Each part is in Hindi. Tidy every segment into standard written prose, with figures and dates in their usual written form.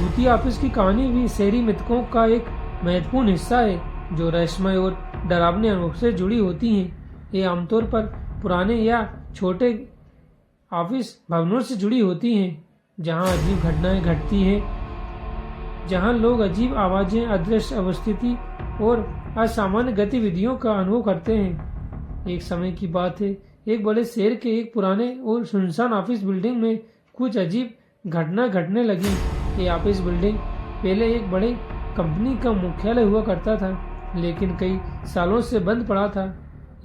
भूतिया ऑफिस की कहानी भी शहरी मिथकों का एक महत्वपूर्ण हिस्सा है जो रहस्यमय और डरावने अनुभव से जुड़ी होती हैं। ये आमतौर पर पुराने या छोटे ऑफिस भवनों से जुड़ी होती हैं, जहां अजीब घटनाएं घटती हैं, जहां लोग अजीब आवाजें, अदृश्य अवस्थिति और असामान्य गतिविधियों का अनुभव करते हैं। एक समय की बात है, एक बड़े शहर के एक पुराने और सुनसान ऑफिस बिल्डिंग में कुछ अजीब घटना घटने लगी। ये ऑफिस बिल्डिंग पहले एक बड़े कंपनी का मुख्यालय हुआ करता था, लेकिन कई सालों से बंद पड़ा था।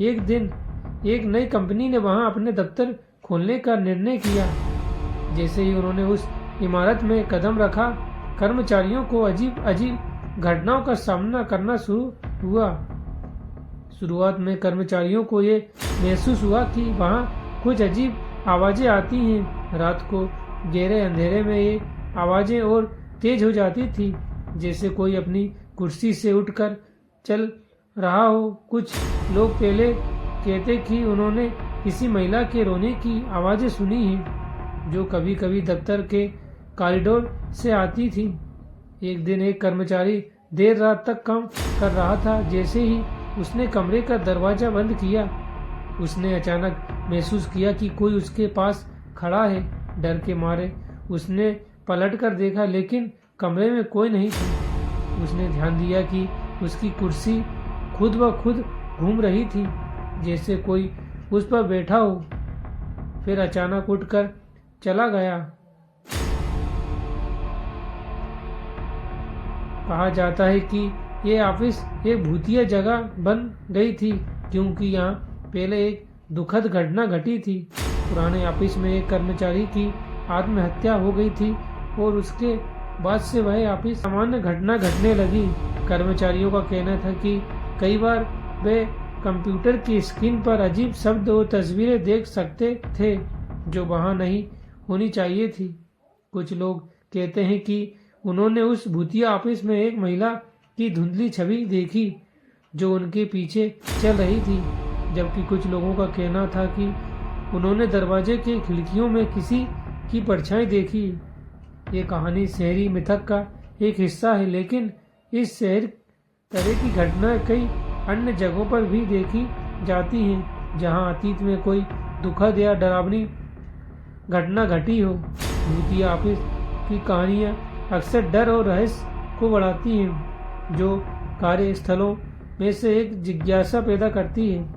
एक दिन एक नई कंपनी ने वहां अपने दफ्तर खोलने का निर्णय किया। जैसे ही उन्होंने उस इमारत में कदम रखा, कर्मचारियों को अजीब अजीब घटनाओं का सामना करना शुरू हुआ। शुरुआत में कर्मचारियों को ये महसूस हुआ कि वहां कुछ अजीब आवाजें आती हैं। रात को गहरे अंधेरे में ये आवाजें और तेज हो जाती थी, जैसे कोई अपनी कुर्सी से उठकर चल रहा हो। कुछ लोग पहले कहते कि उन्होंने किसी महिला के रोने की आवाजें सुनी हैं, जो कभी कभी दफ्तर के कॉरिडोर से आती थी। एक दिन एक कर्मचारी देर रात तक काम कर रहा था। जैसे ही उसने कमरे का दरवाजा बंद किया, उसने अचानक महसूस किया कि कोई उसके पास खड़ा है। डर के मारे उसने पलटकर देखा, लेकिन कमरे में कोई नहीं था। उसने ध्यान दिया कि उसकी कुर्सी खुद ब खुद घूम रही थी, जैसे कोई उस पर बैठा हो। फिर अचानक उठकर चला गया। कहा जाता है कि ये ऑफिस एक भूतिया जगह बन गई थी, क्योंकि यहाँ पहले एक दुखद घटना घटी थी। पुराने ऑफिस में एक कर्मचारी की आत्महत्या हो गई थी और उसके बाद से वह ऑफिस सामान्य घटना घटने लगी। कर्मचारियों का कहना था कि कई बार वे कंप्यूटर की स्क्रीन पर अजीब शब्द और तस्वीरें देख सकते थे, जो वहां नहीं होनी चाहिए थी। कुछ लोग कहते हैं कि उन्होंने उस भूतिया ऑफिस में एक महिला की धुंधली छवि देखी जो उनके पीछे चल रही थी, जबकि कुछ लोगों का कहना था कि उन्होंने दरवाजे के खिड़कियों में किसी की परछाई देखी। ये कहानी शहरी मिथक का एक हिस्सा है, लेकिन इस शहर तरह की घटनाएं कई अन्य जगहों पर भी देखी जाती हैं, जहां अतीत में कोई दुखद या डरावनी घटना घटी हो। भूतिया ऑफिस की कहानियां अक्सर डर और रहस्य को बढ़ाती हैं, जो कार्यस्थलों में से एक जिज्ञासा पैदा करती है।